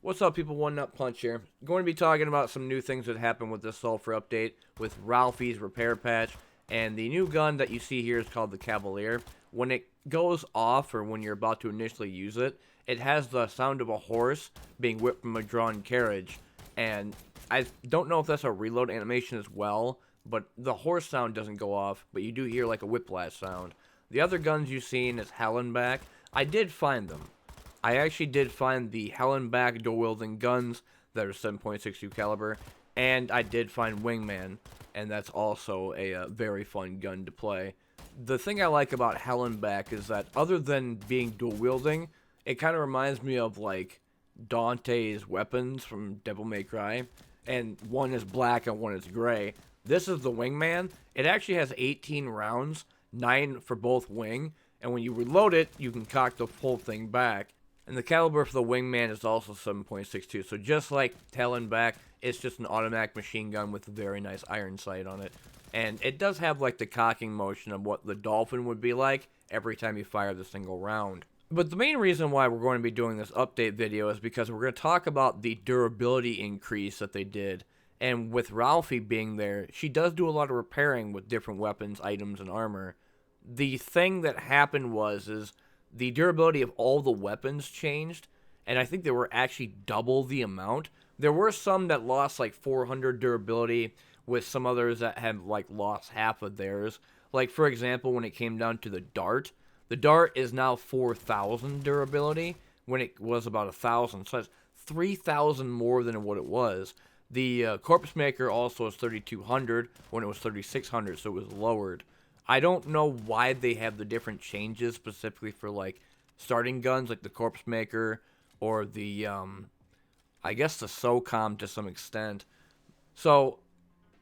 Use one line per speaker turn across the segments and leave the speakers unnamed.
What's up, people? One Nut Punch here. Going to be talking about some new things that happened with this Sulfur update with Ralphie's repair patch, and the new gun that you see here is called the Cavalier. When it goes off, or when you're about to initially use it, it has the sound of a horse being whipped from a drawn carriage, and I don't know if that's a reload animation as well, but the horse sound doesn't go off, but you do hear like a whiplash sound. The other guns you've seen is Hallenback. I did find them. I actually did find the Hallenback dual-wielding guns that are 7.62 caliber, and I did find Wingman, and that's also a very fun gun to play. The thing I like about Hallenback is that other than being dual-wielding, it kind of reminds me of like Dante's weapons from Devil May Cry, and one is black and one is gray. This is the Wingman. It actually has 18 rounds, 9 for both wing, and when you reload it, you can cock the whole thing back. And the caliber for the Wingman is also 7.62, so just like Hallenback, it's just an automatic machine gun with a very nice iron sight on it. And it does have like the cocking motion of what the Dolphin would be like every time you fire the single round. But the main reason why we're going to be doing this update video is because we're going to talk about the durability increase that they did. And with Ralphie being there, she does do a lot of repairing with different weapons, items, and armor. The thing that happened is the durability of all the weapons changed, and I think they were actually double the amount. There were some that lost like 400 durability, with some others that had like lost half of theirs. Like for example, when it came down to the dart is now 4,000 durability when it was about 1,000, so that's 3,000 more than what it was. The Corpse Maker also is 3,200 when it was 3,600, so it was lowered. I don't know why they have the different changes specifically for like starting guns like the Corpse Maker or the I guess the SOCOM to some extent. So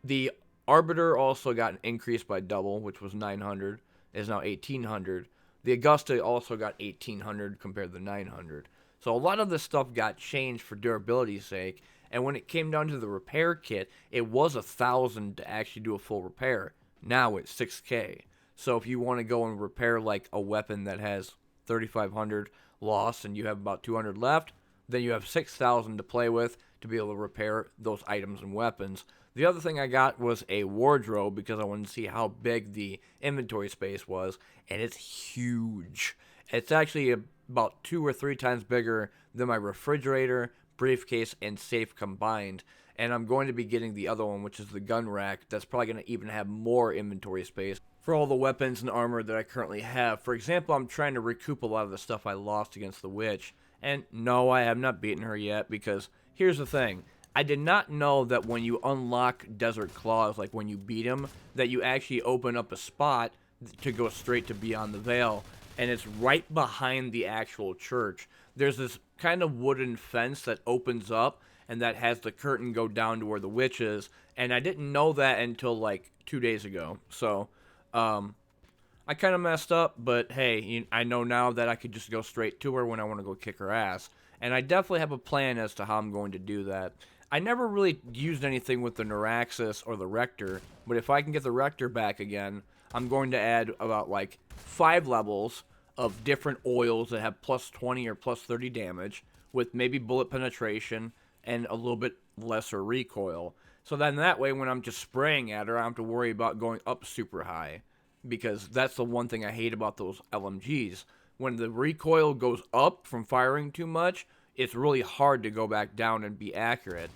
the Arbiter also got an increase by double, which was 900, is now 1,800. The Augusta also got 1,800 compared to the 900. So a lot of this stuff got changed for durability's sake, and when it came down to the repair kit, it was 1,000 to actually do a full repair. Now it's 6K. So if you want to go and repair like a weapon that has 3,500 lost and you have about 200 left, then you have 6,000 to play with to be able to repair those items and weapons. The other thing I got was a wardrobe because I wanted to see how big the inventory space was, and it's huge. It's actually about 2 or 3 times bigger than my refrigerator, briefcase, and safe combined. And I'm going to be getting the other one, which is the gun rack. That's probably going to even have more inventory space for all the weapons and armor that I currently have. For example, I'm trying to recoup a lot of the stuff I lost against the witch. And no, I have not beaten her yet, because here's the thing. I did not know that when you unlock Desert Claws, like when you beat him, that you actually open up a spot to go straight to Beyond the Veil. And it's right behind the actual church. There's this kind of wooden fence that opens up, and that has the curtain go down to where the witch is, and I didn't know that until like 2 days ago, so, I kind of messed up, but hey, I know now that I could just go straight to her when I want to go kick her ass, and I definitely have a plan as to how I'm going to do that. I never really used anything with the Neuraxis or the Rector, but if I can get the Rector back again, I'm going to add about like 5 levels of different oils that have plus 20 or plus 30 damage, with maybe bullet penetration, and a little bit lesser recoil. So then that way, when I'm just spraying at her, I don't have to worry about going up super high. Because that's the one thing I hate about those LMGs. When the recoil goes up from firing too much, it's really hard to go back down and be accurate.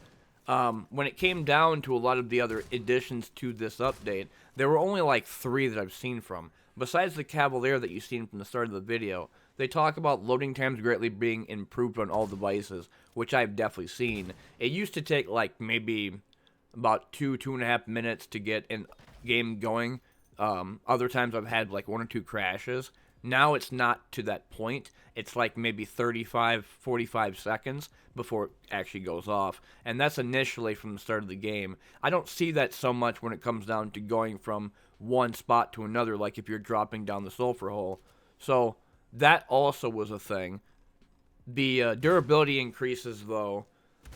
When it came down to a lot of the other additions to this update, there were only like 3 that I've seen from. Besides the Cavalier that you've seen from the start of the video, they talk about loading times greatly being improved on all devices, which I've definitely seen. It used to take like maybe about 2.5 minutes to get a game going. Other times I've had like 1 or 2 crashes. Now it's not to that point. It's like maybe 35, 45 seconds before it actually goes off. And that's initially from the start of the game. I don't see that so much when it comes down to going from one spot to another, like if you're dropping down the sulfur hole. So that also was a thing. The durability increases, though.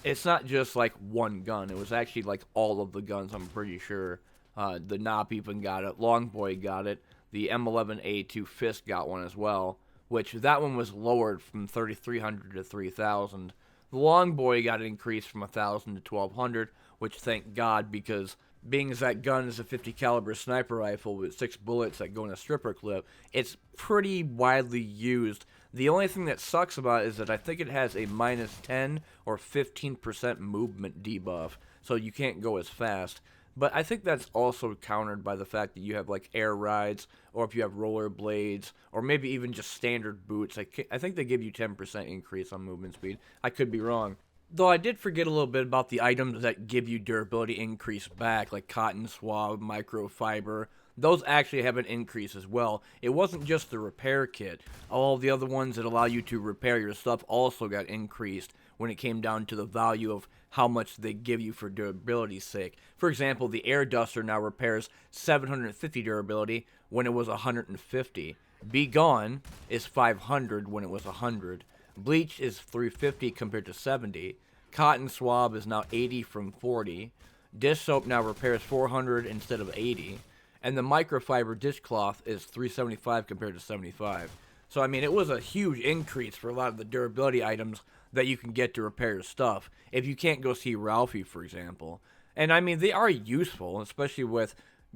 It's not just like one gun. It was actually like all of the guns, I'm pretty sure. The Nop even got it. Longboy got it. The M11A2 Fist got one as well, which that one was lowered from 3,300 to 3,000. The Longboy got increased from 1,000 to 1,200, which thank God, because being as that gun is a 50 caliber sniper rifle with 6 bullets that go in a stripper clip, it's pretty widely used. The only thing that sucks about it is that I think it has a minus 10 or 15% movement debuff, so you can't go as fast. But I think that's also countered by the fact that you have like air rides, or if you have roller blades, or maybe even just standard boots. I think they give you 10% increase on movement speed. I could be wrong. Though I did forget a little bit about the items that give you durability increase back, like cotton swab, microfiber. Those actually have an increase as well. It wasn't just the repair kit. All the other ones that allow you to repair your stuff also got increased when it came down to the value of how much they give you for durability's sake. For example, the air duster now repairs 750 durability when it was 150. Be Gone is 500 when it was 100. Bleach is 350 compared to 70. Cotton swab is now 80 from 40. Dish soap now repairs 400 instead of 80. And the microfiber dishcloth is 375 compared to 75. So, I mean, it was a huge increase for a lot of the durability items that you can get to repair your stuff if you can't go see Ralphie, for example. And, I mean, they are useful, especially with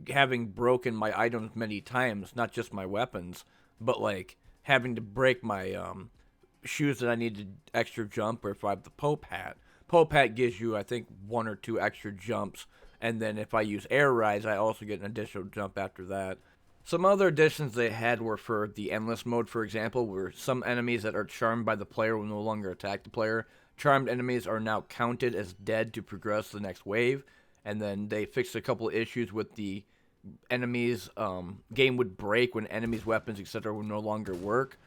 having broken my items many times, not just my weapons, but, like, having to break my shoes that I needed extra jump, or if I have the Pope hat. Pope hat gives you, I think, 1 or 2 extra jumps, and then if I use air rides, I also get an additional jump after that. Some other additions they had were for the endless mode, for example, where some enemies that are charmed by the player will no longer attack the player. Charmed enemies are now counted as dead to progress to the next wave, and then they fixed a couple of issues with the enemies. Game would break when enemies' weapons, etc. would no longer work.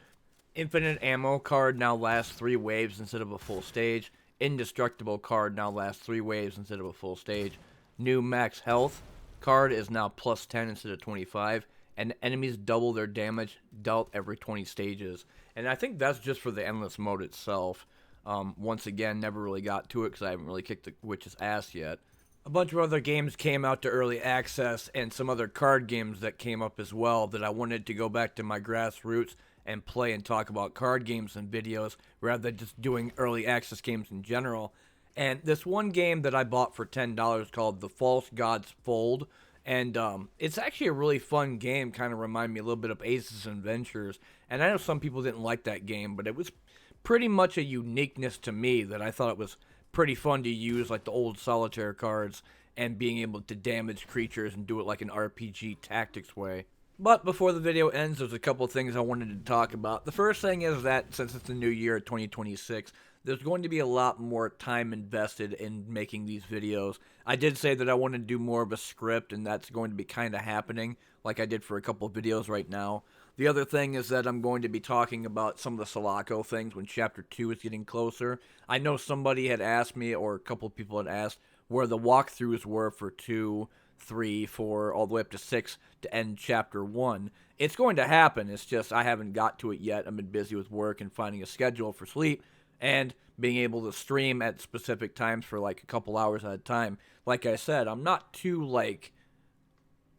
Infinite ammo card now lasts 3 waves instead of a full stage. Indestructible card now lasts 3 waves instead of a full stage. New max health card is now plus 10 instead of 25. And enemies double their damage dealt every 20 stages. And I think that's just for the endless mode itself. Once again, never really got to it because I haven't really kicked the witch's ass yet. A bunch of other games came out to early access, and some other card games that came up as well that I wanted to go back to my grassroots and play and talk about card games and videos rather than just doing early access games in general. And this one game that I bought for $10 called The False Gods Fold, and it's actually a really fun game, kind of remind me a little bit of Aces and Ventures. And I know some people didn't like that game, but it was pretty much a uniqueness to me that I thought it was pretty fun to use, like the old solitaire cards, and being able to damage creatures and do it like an RPG tactics way. But before the video ends, there's a couple of things I wanted to talk about. The first thing is that since it's the new year, 2026, there's going to be a lot more time invested in making these videos. I did say that I wanted to do more of a script, and that's going to be kind of happening, like I did for a couple of videos right now. The other thing is that I'm going to be talking about some of the Sulaco things when Chapter 2 is getting closer. I know somebody had asked me, or a couple of people had asked, where the walkthroughs were for 2, 3, 4, all the way up to 6 to end Chapter 1. It's going to happen, it's just I haven't got to it yet. I've been busy with work and finding a schedule for sleep, and being able to stream at specific times for like a couple hours at a time. Like I said, I'm not too like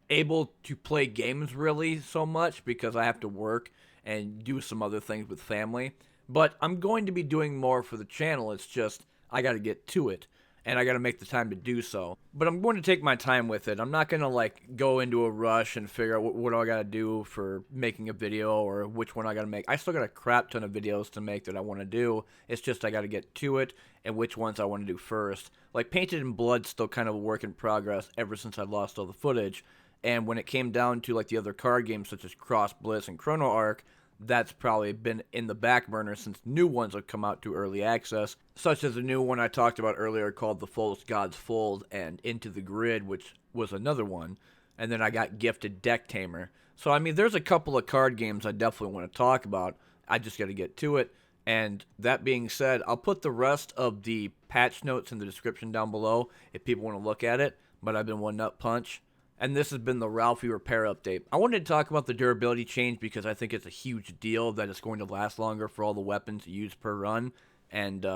able to play games really so much because I have to work and do some other things with family. But I'm going to be doing more for the channel. It's just I got to get to it, and I got to make the time to do so. But I'm going to take my time with it. I'm not going to like go into a rush and figure out what do I got to do for making a video or which one I got to make. I still got a crap ton of videos to make that I want to do. It's just I got to get to it and which ones I want to do first. Like Painted in Blood's still kind of a work in progress ever since I lost all the footage. And when it came down to like the other card games such as Cross Bliss and Chrono Arc, that's probably been in the back burner since new ones have come out to early access, such as the new one I talked about earlier called The False Gods Fold and Into the Grid, which was another one. And then I got gifted Deck Tamer. So, I mean, there's a couple of card games I definitely want to talk about. I just got to get to it. And that being said, I'll put the rest of the patch notes in the description down below if people want to look at it. But I've been One Nut Punch. And this has been the Ralphie repair update. I wanted to talk about the durability change because I think it's a huge deal that it's going to last longer for all the weapons used per run. And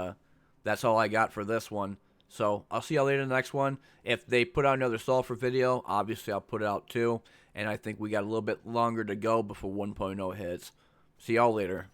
that's all I got for this one. So I'll see y'all later in the next one. If they put out another Sulfur video, obviously I'll put it out too. And I think we got a little bit longer to go before 1.0 hits. See y'all later.